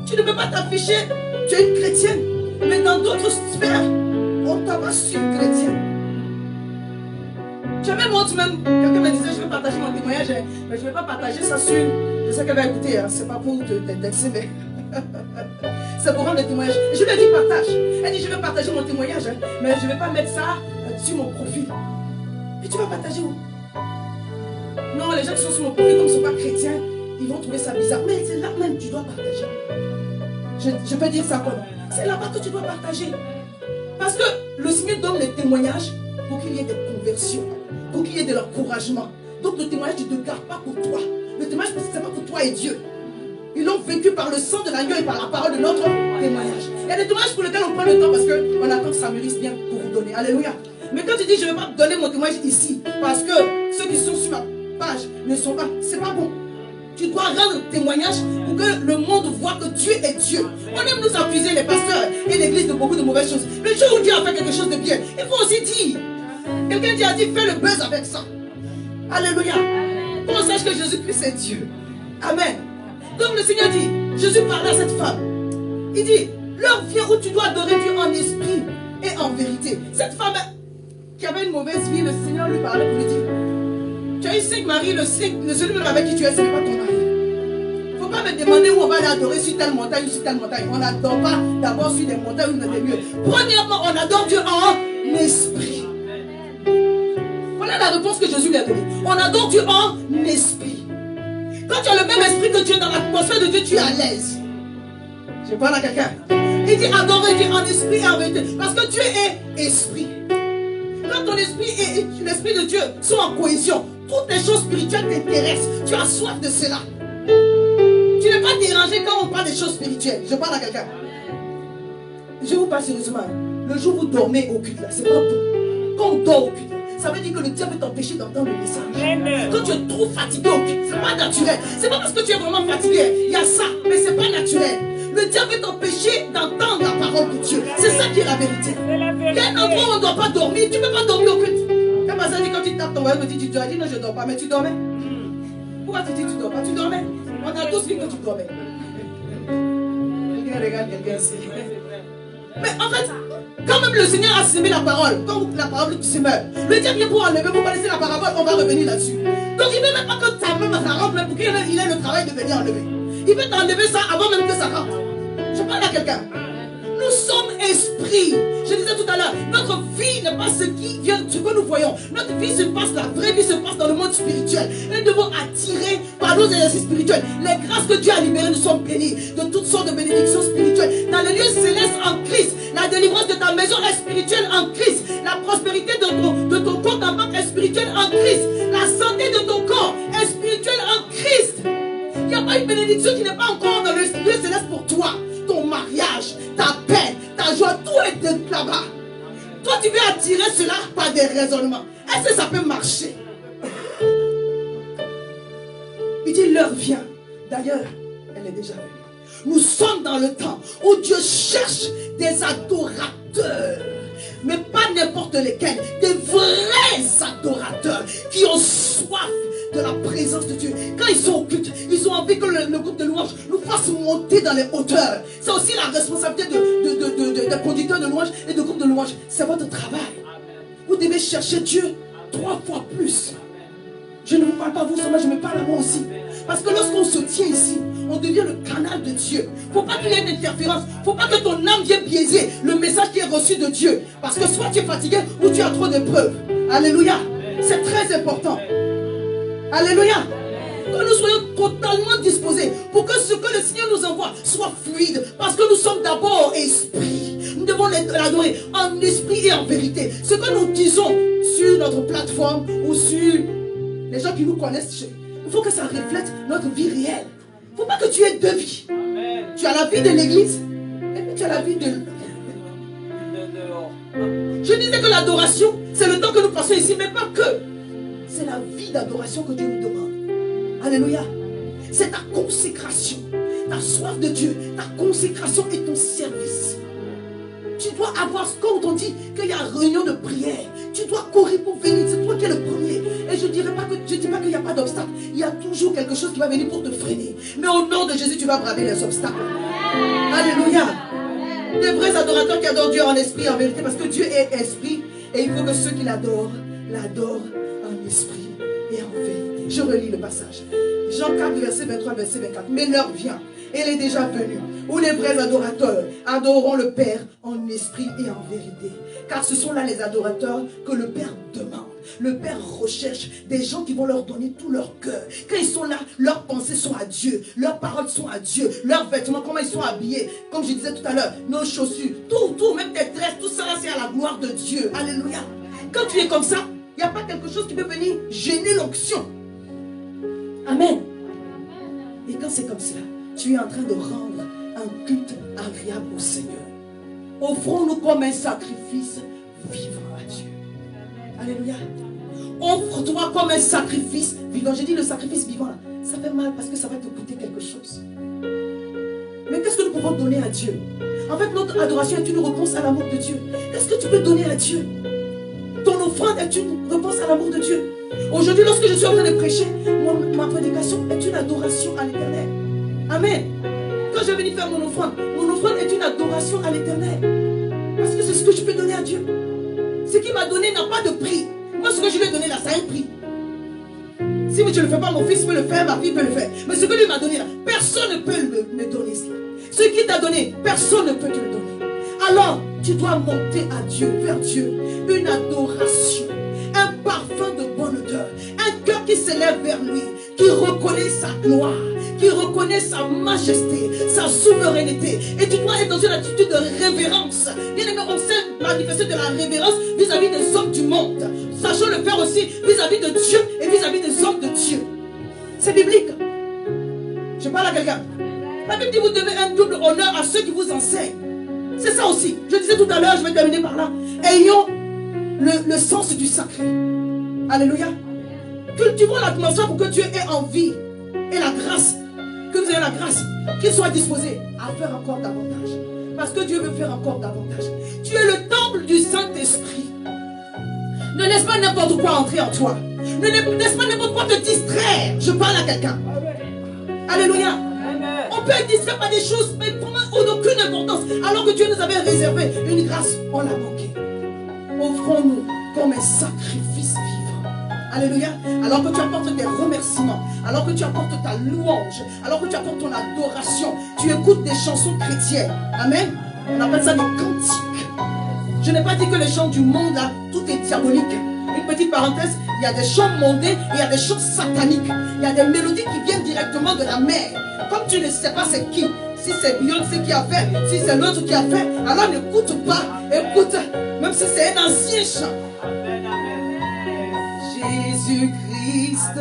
Tu ne peux pas t'afficher, tu es une chrétienne, mais dans d'autres sphères, on t'avance sur une chrétienne. J'avais honte même, quelqu'un me disait, je vais partager mon témoignage, mais je ne vais pas partager ça sur, je sais qu'elle va écouter, hein, c'est pas pour te vexer, mais c'est pour rendre le témoignage. Et je lui ai dit, partage. Elle dit, je vais partager mon témoignage, hein, mais je ne vais pas mettre ça sur mon profil. Et tu vas partager où? Non, les gens qui sont sur mon profil, comme ils ne sont pas chrétiens, ils vont trouver ça bizarre. Mais c'est là même que tu dois partager. Je peux dire ça quoi? C'est là-bas que tu dois partager. Parce que le Seigneur donne les témoignages pour qu'il y ait des conversions, pour qu'il y ait de l'encouragement. Donc le témoignage, tu ne te gardes pas pour toi. Le témoignage, c'est pas pour toi et Dieu. Ils l'ont vécu par le sang de l'agneau et par la parole de notre témoignage. y a des témoignages pour lesquels on prend le temps parce qu'on attend que ça mûrisse bien pour vous donner. Alléluia. Mais quand tu dis je ne vais pas donner mon témoignage ici parce que ceux qui sont sur ma page ne sont pas, c'est pas bon. Tu dois rendre témoignage pour que le monde voit que Dieu est Dieu. On aime nous accuser, les pasteurs et l'église, de beaucoup de mauvaises choses. Mais le jour où Dieu a fait quelque chose de bien, il faut aussi dire. Quelqu'un a dit, fais le buzz avec ça. Alléluia. Qu'on sache que Jésus-Christ est Dieu. Amen. Donc le Seigneur dit, Jésus parlait à cette femme. Il dit, l'heure vient où tu dois adorer Dieu en esprit et en vérité. Cette femme qui avait une mauvaise vie, le Seigneur lui parlait pour lui dire, tu as eu 5 maris, celui même avec qui tu es, ce n'est pas ton mari. Il ne faut pas me demander où on va aller adorer sur telle montagne ou sur telle montagne. On n'adore pas d'abord sur des montagnes ou dans des lieux. Premièrement, on adore Dieu en esprit. Voilà la réponse que Jésus lui a donnée. On adore Dieu en esprit. Quand tu as le même esprit que Dieu, dans l'atmosphère de Dieu, tu es à l'aise. Je parle à quelqu'un. Il dit adorer Dieu en esprit et en vérité. Parce que Dieu est esprit. Quand ton esprit et l'esprit de Dieu sont en cohésion, toutes les choses spirituelles t'intéressent. Tu as soif de cela. Tu n'es pas dérangé quand on parle des choses spirituelles. Je parle à quelqu'un. Je vous parle sérieusement. Le jour où vous dormez au culte, là, c'est pas bon. Quand on dort au culte, ça veut dire que le diable veut t'empêcher d'entendre le message. Quand tu es trop fatigué au culte, c'est pas naturel. C'est pas parce que tu es vraiment fatigué. Il y a ça, mais c'est pas naturel. Le diable veut t'empêcher d'entendre la parole de Dieu. C'est ça qui est la vérité. Il y a un endroit où on ne doit pas dormir. Tu ne peux pas dormir au culte. Quand ça dit, quand tu tapes ton voyage, tu dois dire non, je ne dors pas, mais tu dormais. Pourquoi tu dis que tu ne dors pas? Tu dormais. On a tous dit que tu dormais. Quelqu'un regarde quelqu'un ici. Mais en fait, quand même le Seigneur a semé la parole, quand la parole se meurt, le diable vient pour enlever, pour pas laisser la parabole, on va revenir là-dessus. Donc il ne veut même pas que ta même parole, pour qu'il ait le travail de venir enlever. Il veut t'enlever ça avant même que ça rentre. Je parle à quelqu'un. Nous sommes esprits. Je disais tout à l'heure, notre vie n'est pas ce que nous voyons. Notre vie se passe, la vraie vie se passe dans le monde spirituel. Et nous devons attirer par nos exercices spirituels. Les grâces que Dieu a libérées, nous sommes bénis de toutes sortes de bénédictions spirituelles. Dans les lieux célestes en Christ, la délivrance de ta maison est spirituelle en Christ. La prospérité de ton compte en banque est spirituelle en Christ. La santé de ton corps est spirituelle en Christ. Il n'y a pas une bénédiction qui n'est pas encore dans le lieu céleste pour toi. Ton mariage, ta paix, ta joie, tout est là-bas. Toi, tu veux attirer cela par des raisonnements. Est-ce que ça peut marcher? Il dit, l'heure vient. D'ailleurs, elle est déjà venue. Nous sommes dans le temps où Dieu cherche des adorateurs. Mais pas n'importe lesquels. Des vrais adorateurs qui ont soif de la présence de Dieu. Quand ils sont au culte, ils ont envie que le groupe de louange nous fasse monter dans les hauteurs. C'est aussi la responsabilité des conducteurs de louange et de groupe de louange. C'est votre travail. Vous devez chercher Dieu 3 fois plus. Je ne vous parle pas à vous seulement, je me parle à moi aussi. Parce que lorsqu'on se tient ici, on devient le canal de Dieu. Il ne faut pas qu'il y ait une interférence. Il ne faut pas que ton âme vienne biaiser le message qui est reçu de Dieu. Parce que soit tu es fatigué ou tu as trop d'épreuves. Alléluia. C'est très important. Alléluia. Que nous soyons totalement disposés pour que ce que le Seigneur nous envoie soit fluide. Parce que nous sommes d'abord esprit. Nous devons l'adorer en esprit et en vérité. Ce que nous disons sur notre plateforme ou sur les gens qui nous connaissent, il faut que ça reflète notre vie réelle. Il ne faut pas que tu aies 2 vies. Amen. Tu as la vie de l'église et puis tu as la vie de... Je disais que l'adoration, c'est le temps que nous passons ici, mais pas que. C'est la vie d'adoration que Dieu nous demande. Alléluia. C'est ta consécration, ta soif de Dieu, ta consécration et ton service. Tu dois avoir, quand on dit qu'il y a réunion de prière, tu dois courir pour venir. C'est toi qui es le premier. Et je ne dis pas qu'il n'y a pas d'obstacle. Il y a toujours quelque chose qui va venir pour te freiner. Mais au nom de Jésus, tu vas braver les obstacles. Alléluia. Des vrais adorateurs qui adorent Dieu en esprit et en vérité. Parce que Dieu est esprit. Et il faut que ceux qui l'adorent en esprit et en vérité. Je relis le passage. Jean 4, verset 23, verset 24. Mais l'heure vient, elle est déjà venue, où les vrais adorateurs adoreront le Père en esprit et en vérité. Car ce sont là les adorateurs que le Père demande. Le Père recherche des gens qui vont leur donner tout leur cœur. Quand ils sont là, leurs pensées sont à Dieu, leurs paroles sont à Dieu, leurs vêtements, comment ils sont habillés. Comme je disais tout à l'heure, nos chaussures, tout, même tes tresses, tout ça, c'est à la gloire de Dieu. Alléluia. Quand tu es comme ça, il n'y a pas quelque chose qui peut venir gêner l'onction. Amen. Et quand c'est comme cela, tu es en train de rendre un culte agréable au Seigneur. Offrons-nous comme un sacrifice vivant à Dieu. Alléluia. Offre-toi comme un sacrifice vivant. J'ai dit le sacrifice vivant là. Ça fait mal parce que ça va te coûter quelque chose. Mais qu'est-ce que nous pouvons donner à Dieu? En fait, notre adoration est une réponse à l'amour de Dieu. Qu'est-ce que tu peux donner à Dieu? Ton offrande est une réponse à l'amour de Dieu. Aujourd'hui, lorsque je suis en train de prêcher, ma prédication est une adoration à l'Éternel. Amen. Quand je vais venir faire mon offrande est une adoration à l'Éternel. Parce que c'est ce que je peux donner à Dieu. Ce qu'il m'a donné n'a pas de prix. Moi, ce que je lui ai donné là, ça a un prix. Si tu ne le fais pas, mon fils peut le faire, ma fille peut le faire. Mais ce que lui m'a donné là, personne ne peut me donner cela. Ce qu'il t'a donné, personne ne peut te le donner. Alors, tu dois monter à Dieu, vers Dieu, une adoration, un parfum de bonne odeur, un cœur qui s'élève vers lui, qui reconnaît sa gloire, qui reconnaît sa majesté, sa souveraineté. Et tu dois être dans une attitude de révérence. Bien aimé, on sait manifester de la révérence vis-à-vis des hommes du monde. Sachons le faire aussi vis-à-vis de Dieu et vis-à-vis des hommes de Dieu. C'est biblique. Je parle à quelqu'un. La Bible dit vous devez un double honneur à ceux qui vous enseignent. C'est ça aussi. Je disais tout à l'heure, je vais terminer par là. Ayons le sens du sacré. Alléluia. Cultivons l'atmosphère pour que Dieu ait envie et la grâce. Que vous ayez la grâce. Qu'il soit disposé à faire encore davantage. Parce que Dieu veut faire encore davantage. Tu es le temple du Saint-Esprit. Ne laisse pas n'importe quoi entrer en toi. Ne laisse pas n'importe quoi te distraire. Je parle à quelqu'un. Alléluia. On peut être distrait par des choses, mais pour moi, d'aucune importance. Alors que Dieu nous avait réservé une grâce, on l'a manqué. Offrons-nous comme un sacrifice vivant. Alléluia. Alors que tu apportes des remerciements, alors que tu apportes ta louange, alors que tu apportes ton adoration, tu écoutes des chansons chrétiennes. Amen. On appelle ça des cantiques. Je n'ai pas dit que les chants du monde, là, tout est diabolique. Une petite parenthèse, il y a des chants mondains et il y a des chants sataniques. Il y a des mélodies qui viennent directement de la mer. Comme tu ne sais pas c'est qui, si c'est Beyoncé qui a fait, si c'est l'autre qui a fait, alors n'écoute pas, écoute, même si c'est un ancien chant. Jésus-Christ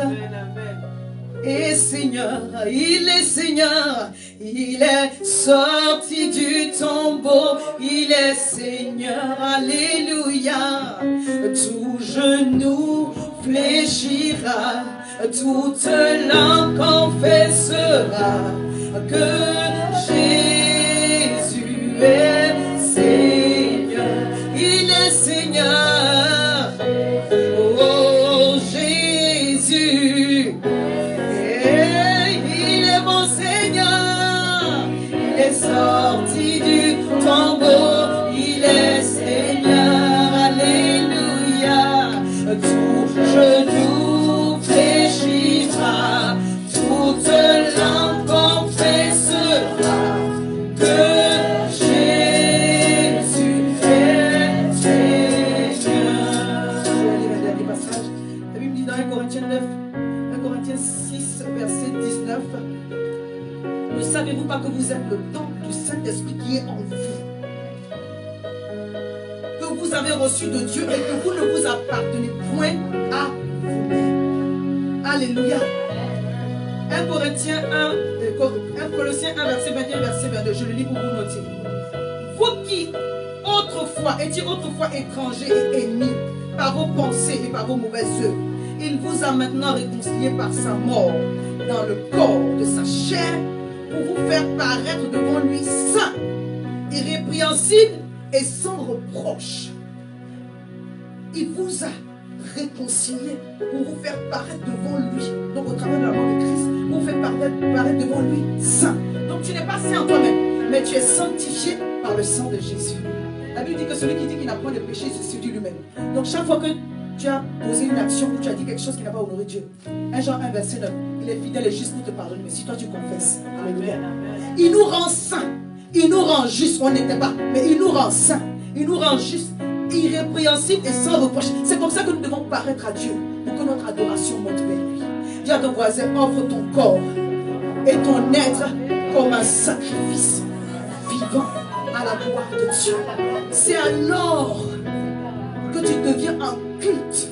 est Seigneur, il est Seigneur, il est sorti du tombeau, il est Seigneur, alléluia. Tout genou fléchira, toute langue confessera que Jésus est Seigneur, il est Seigneur. Oh Jésus, il est mon Seigneur, il est sorti du tombeau, il est Seigneur, alléluia. Tout genou fléchira, toute langue confessera que Jésus est Seigneur. Je vais lire un dernier passage. La Bible dit dans 1 Corinthiens 9, 1 Corinthiens 6, verset 19. Ne savez-vous pas que vous êtes le temple du Saint-Esprit qui est en vous, que vous avez reçu de Dieu et que vous ne vous appartenez point à vous-même. Alléluia. 1 Corinthiens 1, 1 Colossiens 1, verset 21, verset 22. Je le lis pour vous noter. Vous qui autrefois étiez étrangers et ennemis par vos pensées et par vos mauvaises œuvres, il vous a maintenant réconciliés par sa mort dans le corps de sa chair pour vous faire paraître devant lui saint, irrépréhensible et sans reproche. Il vous a réconcilié pour vous faire paraître devant lui. Donc au travers de la mort de Christ, pour vous faire paraître devant lui saint. Donc tu n'es pas saint en toi-même, mais tu es sanctifié par le sang de Jésus. La Bible dit que celui qui dit qu'il n'a point de péché se séduit lui-même. Donc chaque fois que tu as posé une action ou tu as dit quelque chose qui n'a pas honoré Dieu, 1 Jean 1 verset 9, il est fidèle et juste pour te pardonner. Mais si toi tu confesses, alléluia, il nous rend saints, il nous rend justes. On n'était pas, mais il nous rend saints, il nous rend justes, irrépréhensibles et sans reproche. C'est comme ça que nous devons paraître à Dieu pour que notre adoration monte vers lui. Dis à ton voisin, offre ton corps et ton être comme un sacrifice vivant à la gloire de Dieu. C'est alors que tu deviens un culte,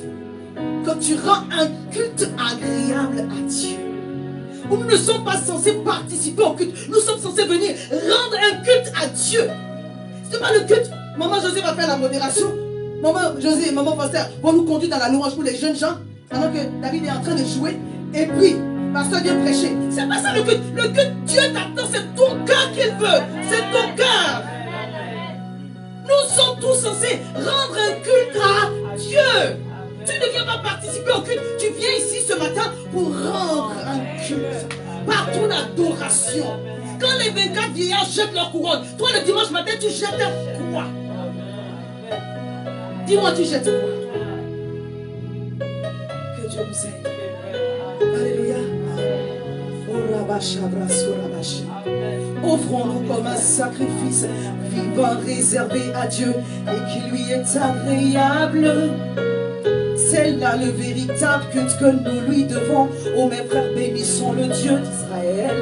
que tu rends un culte agréable à Dieu. Nous ne sommes pas censés participer au culte, nous sommes censés venir rendre un culte à Dieu. C'est pas le culte. Maman José va faire la modération. Maman José et maman Pasteur vont nous conduire dans la louange pour les jeunes gens. Pendant que David est en train de jouer. Et puis, pasteur vient prêcher. C'est pas ça le culte. Le culte, Dieu t'attend. C'est ton cœur qu'il veut. C'est ton cœur. Nous sommes tous censés rendre un culte à Dieu. Tu ne viens pas participer au culte. Tu viens ici ce matin pour rendre un culte. Par ton adoration. Quand les 24 vieillards jettent leur couronne, toi le dimanche matin, tu jettes quoi? Dis-moi, tu jettes quoi? Que Dieu nous aide. Alléluia. Offrons-nous comme un sacrifice vivant réservé à Dieu et qui lui est agréable. C'est là le véritable culte que nous lui devons. Oh mes frères, bénissons le Dieu d'Israël.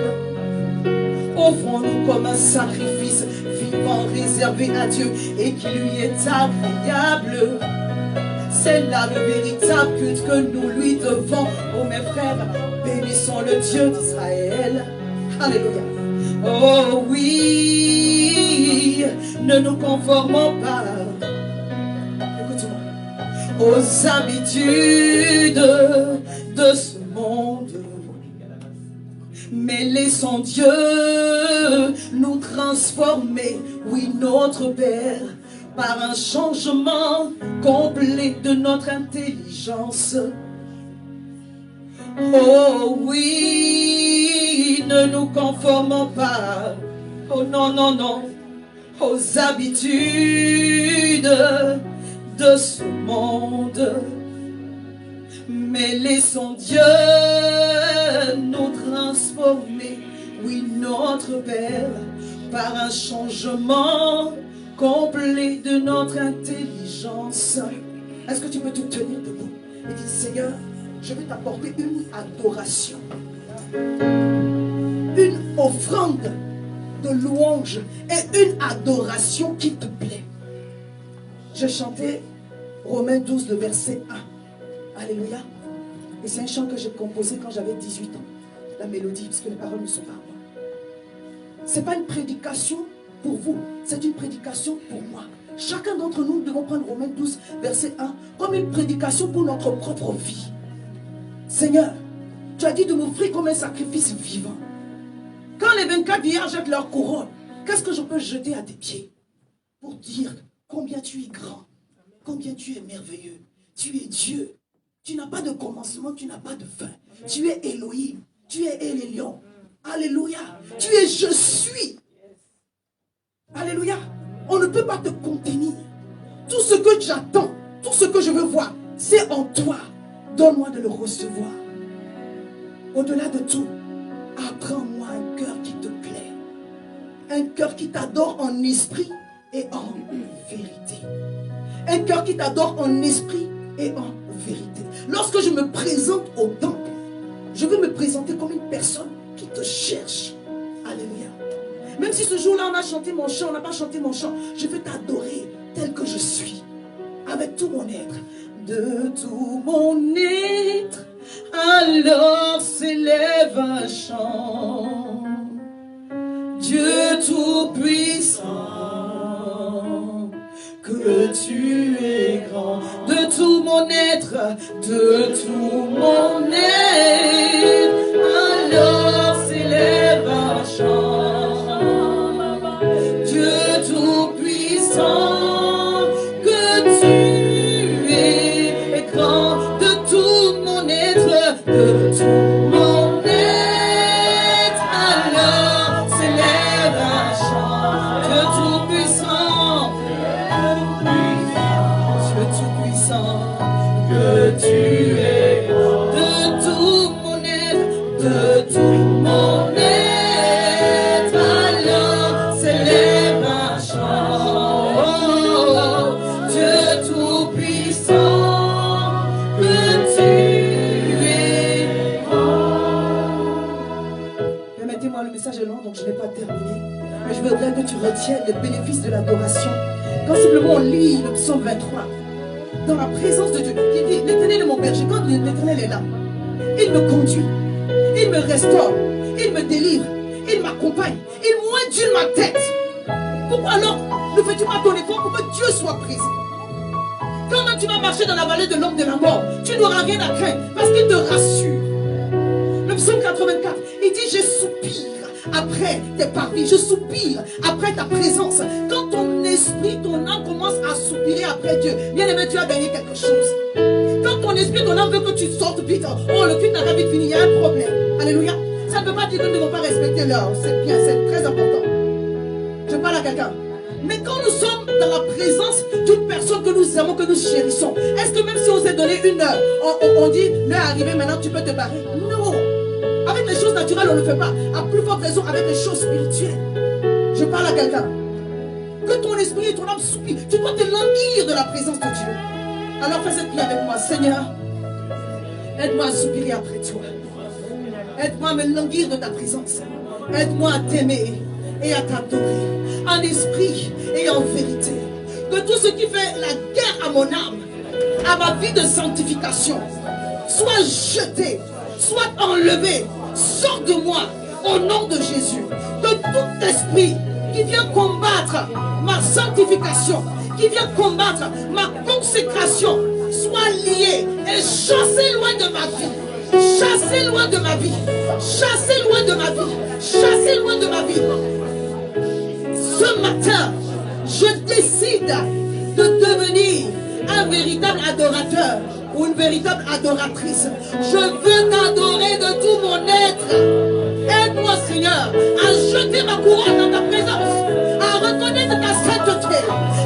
Offrons-nous comme un sacrifice vivant réservé à Dieu et qui lui est agréable. C'est là le véritable culte que nous lui devons. Oh mes frères, bénissons le Dieu d'Israël. Alléluia. Oh oui, ne nous conformons pas, écoute-moi, aux habitudes de ce monde, mais laissons Dieu nous transformer, oui notre Père, par un changement complet de notre intelligence. Oh oui, ne nous conformons pas, oh non, non, non, aux habitudes de ce monde, mais laissons Dieu nous transformer, oui notre Père, par un changement complet de notre intelligence. Est-ce que tu peux te tenir debout et dire, Seigneur, je vais t'apporter une adoration, une offrande de louange et une adoration qui te plaît. Je chantais Romains 12, le verset 1. Alléluia. Et c'est un chant que j'ai composé quand j'avais 18 ans. La mélodie, parce que les paroles ne sont pas à moi. Ce n'est pas une prédication pour vous, c'est une prédication pour moi. Chacun d'entre nous devons prendre Romains 12, verset 1, comme une prédication pour notre propre vie. Seigneur, tu as dit de m'offrir comme un sacrifice vivant. Quand les 24 vieillards jettent leur couronne, qu'est-ce que je peux jeter à tes pieds pour dire combien tu es grand, combien tu es merveilleux, tu es Dieu. Tu n'as pas de commencement, tu n'as pas de fin. Tu es Elohim, tu es El Elyon. Alléluia. Tu es je suis. Alléluia. On ne peut pas te contenir. Tout ce que j'attends, tout ce que je veux voir, c'est en toi. Donne-moi de le recevoir. Au-delà de tout, apprends-moi un cœur qui te plaît. Un cœur qui t'adore en esprit et en vérité. Un cœur qui t'adore en esprit et en vérité. Lorsque je me présente au temple, je veux me présenter comme une personne qui te cherche. Alléluia. Même si ce jour-là on a chanté mon chant, on n'a pas chanté mon chant, je veux t'adorer tel que je suis. Avec tout mon être. De tout mon être, alors s'élève un chant. Dieu tout-puissant, que tu es grand. De tout mon être, de tout mon être, alors s'élève un chant. Dieu tout-puissant, de tout mon être, alors s'élève un chant. Dieu tout-puissant, Dieu tout-puissant, que tu es grand. De tout mon être, de tout mon être, alors s'élève un chant. Oh, Dieu tout-puissant, que tu le message est long, donc je n'ai pas terminé. Mais je voudrais que tu retiennes les bénéfices de l'adoration. Quand simplement on lit le psaume 23, dans la présence de Dieu, il dit, l'Éternel est mon berger. Quand l'Éternel est là, il me conduit, il me restaure, il me délivre, il m'accompagne, il m'oindule ma tête Pourquoi alors ne fais-tu pas ton effort pour que Dieu soit présent? Quand même tu vas marcher dans la vallée de l'ombre de la mort, tu n'auras rien à craindre parce qu'il te rassure. Le psaume 84, il dit: je soupire après tes parvis, je soupire après ta présence. Quand ton esprit, ton âme commence à soupirer après Dieu, bien aimé, tu as gagné quelque chose. Quand ton esprit, ton âme veut que tu sortes vite, oh, le culte n'a pas vite fini, il y a un problème. Alléluia. Ça ne veut pas dire que nous ne devons pas respecter l'heure, c'est bien, c'est très important. Je parle à quelqu'un. Mais quand nous sommes dans la présence d'une personne que nous aimons, que nous chérissons, est-ce que même si on s'est donné une heure, on dit l'heure est arrivée, maintenant tu peux te barrer? Non. Avec les choses naturelles, on ne le fait pas. À plus forte raison avec les choses spirituelles. Je parle à quelqu'un. Que ton esprit et ton âme soupirent. Tu dois te languir de la présence de Dieu. Alors fais cette prière avec moi. Seigneur, aide-moi à soupirer après toi. Aide-moi à me languir de ta présence. Aide-moi à t'aimer et à t'adorer en esprit et en vérité. Que tout ce qui fait la guerre à mon âme, à ma vie de sanctification, soit jeté, soit enlevé, sors de moi au nom de Jésus. Que tout esprit qui vient combattre ma sanctification, qui vient combattre ma consécration, soit lié et chassé loin de ma vie. Chassé loin de ma vie. Chassé loin de ma vie. Chassé loin de ma vie. Ce matin, je décide de devenir un véritable adorateur ou une véritable adoratrice. Je veux t'adorer de tout mon être. Aide-moi, Seigneur, à jeter ma couronne dans ta présence, à reconnaître ta sainteté,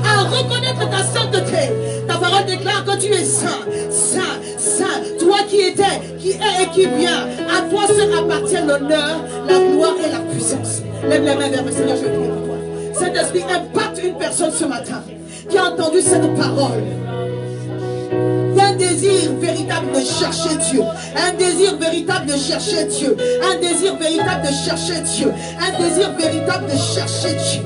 à reconnaître ta sainteté. Ta parole déclare que tu es saint, saint, saint. Toi qui étais, qui est et qui vient, à toi seul appartient l'honneur, la gloire et la puissance. Lève les mains vers le Seigneur, je prie pour toi. Saint-Esprit, impacte une personne ce matin qui a entendu cette parole. Un désir véritable de chercher Dieu, un désir véritable de chercher Dieu, un désir véritable de chercher Dieu, un désir véritable de chercher Dieu.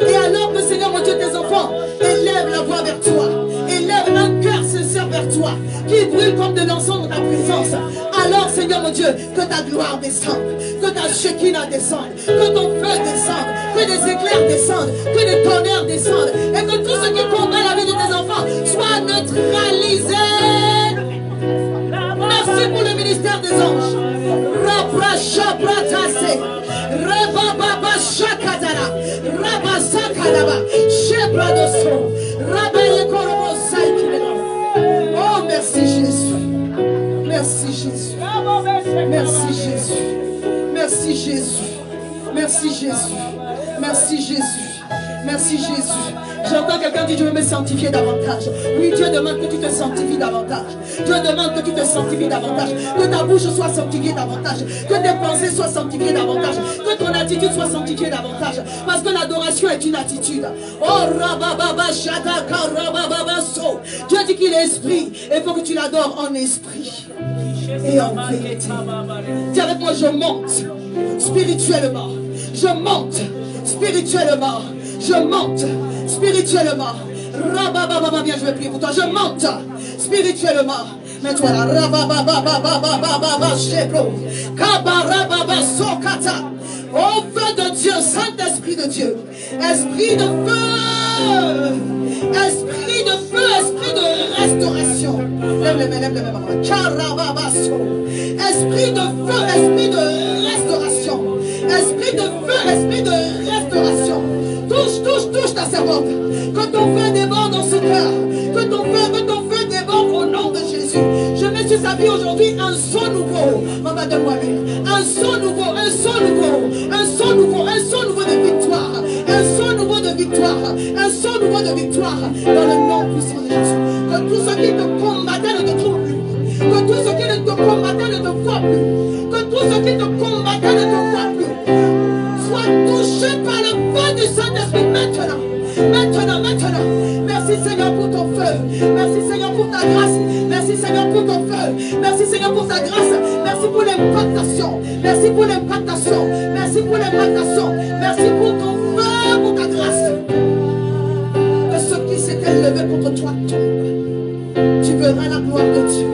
Et alors que Seigneur mon Dieu, tes enfants élèvent la voix vers toi, élèvent un cœur sincère vers toi, qui brûle comme de l'encens dans ta présence. Alors Seigneur mon Dieu, que ta gloire descende, que ta Shekinah descende, que ton feu descende, que des éclairs descendent, que des tonnerres descendent, et que tout ce qui combat la vie de tes enfants soit neutralisé. Merci pour le ministère des anges. Oh, merci Jésus. Merci Jésus. Merci Jésus. Merci Jésus. Merci Jésus. Merci Jésus. Merci Jésus. J'entends quelqu'un dire: je veux me sanctifier davantage. Oui, Dieu demande que tu te sanctifies davantage. Dieu demande que tu te sanctifies davantage. Que ta bouche soit sanctifiée davantage. Que tes pensées soient sanctifiées davantage. Que ton attitude soit sanctifiée davantage. Parce que l'adoration est une attitude. Oh, rabababa, shataka, rabababa, so. Dieu dit qu'il est esprit. Il faut que tu l'adores en esprit et en vérité. Dis avec moi: je monte spirituellement. Je monte spirituellement. Je monte spirituellement. Rabababa, bien, je vais prier pour toi. Je monte spirituellement. Mets-toi là. Rabababa, shebro. Kabarababa, sokata. Au feu de Dieu, Saint-Esprit de Dieu. Esprit de feu. Esprit de feu, esprit de restauration. Lève les mains, maman. Karababaso. Esprit de feu, esprit de restauration. Esprit de feu, esprit de restauration. Touche ta servante. Que ton feu déborde dans ce cœur. Que ton feu déborde au nom de Jésus. Je mets sur sa vie aujourd'hui un son nouveau. Maman, donne-moi un son nouveau, un son nouveau, un son nouveau, un son nouveau de victoire. Un son nouveau de victoire. Un son nouveau de victoire. Dans le nom puissant de Jésus. Que tous ceux qui te combattaient ne te trouvent plus. Que tous ceux qui ne te combattaient ne te voient plus. Que tous ceux qui te combattaient ne te voient plus. Sois touché par le feu du Saint-Esprit maintenant. Maintenant. Merci Seigneur pour ton feu. Merci Seigneur pour ta grâce. Merci Seigneur pour ton feu. Merci Seigneur pour ta grâce. Merci pour l'impactation. Merci pour l'impactation. Merci pour l'impactation. Merci pour ton feu, pour ta grâce. Que ceux qui s'étaient levés contre toi tombent. Tu verras la gloire de Dieu.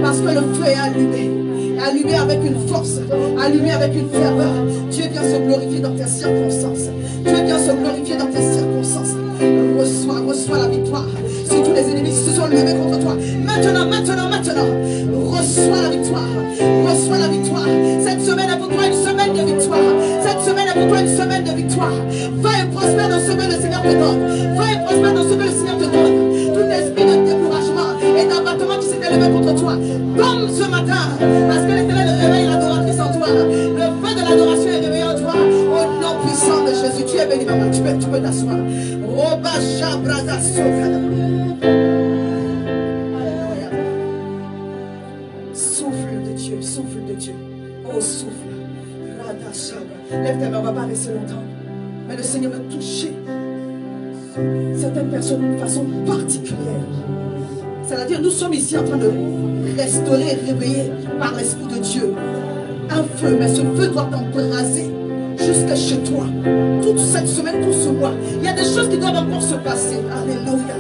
Parce que le feu est allumé. Allumé avec une force, allumé avec une ferveur. Dieu vient se glorifier dans tes circonstances. Dieu vient se glorifier dans tes circonstances. Reçois la victoire sur tous les ennemis qui se sont levés contre toi. Maintenant, reçois la victoire. Reçois la victoire. Cette semaine est pour toi une semaine de victoire. Cette semaine est pour toi une semaine de victoire. Va et prospère dans ce que le Seigneur te donne. Va et prospère dans ce que le Seigneur te donne. Tout esprit de découragement et d'abattement qui s'est élevé contre toi, comme ce matin, parce que l'Éternel réveille l'adoratrice en toi. Le feu de l'adoration est réveillé en toi. Au nom puissant de Jésus, tu es béni, maman. Tu peux t'asseoir. Souffle de Dieu, souffle de Dieu. Oh, souffle. Lève tes mains, on ne va pas rester longtemps. Mais le Seigneur va toucher certaines personnes d'une façon particulière. C'est-à-dire, nous sommes ici en train de restaurer, réveiller par l'Esprit de Dieu un feu, mais ce feu doit t'embraser jusqu'à chez toi. Toute cette semaine, tout ce mois, il y a des choses qui doivent encore se passer. Alléluia.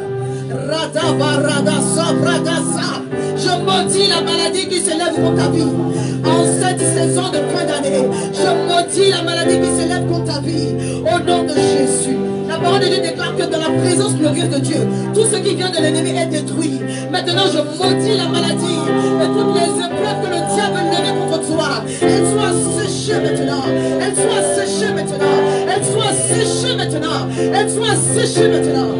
Je maudis la maladie qui s'élève contre ta vie. En cette saison de fin d'année, je maudis la maladie qui s'élève contre ta vie. Au nom de Jésus. La parole de Dieu déclare que dans la présence glorieuse de Dieu, tout ce qui vient de l'ennemi est détruit. Maintenant, je maudis la maladie et toutes les épreuves que le diable lève contre toi. Elles soient séchées maintenant. Elles soient séchées maintenant. Elles soient séchées maintenant. Elles soient séchées maintenant.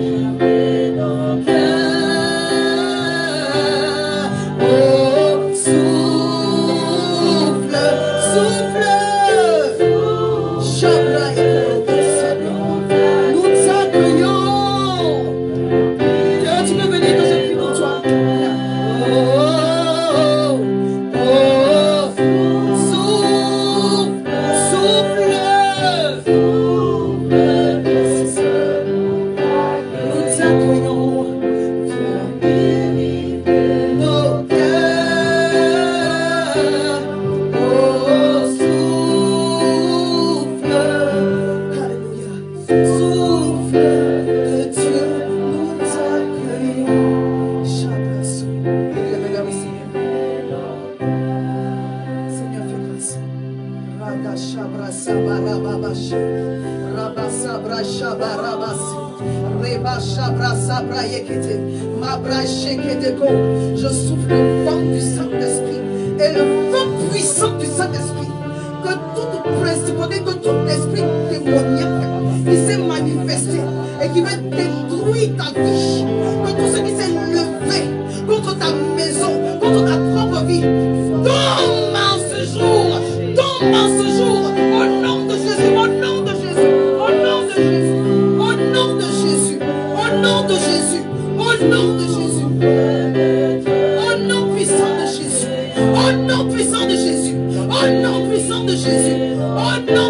Je souffle le vent du Saint-Esprit et le vent puissant du Saint-Esprit, que toute principauté, que tout esprit démoniaque qui s'est manifesté et qui veut détruire ta vie, que tout ce qui s'est levé contre ta maison, contre ta propre vie, tombe en ce jour, tombe en ce jour, au nom de Jésus, au nom de Jésus, au nom de Jésus, au nom de Jésus, au nom de Jésus, au nom de Jésus. Au nom puissant de Jésus. Au nom puissant de Jésus. Au nom puissant de Jésus. Au nom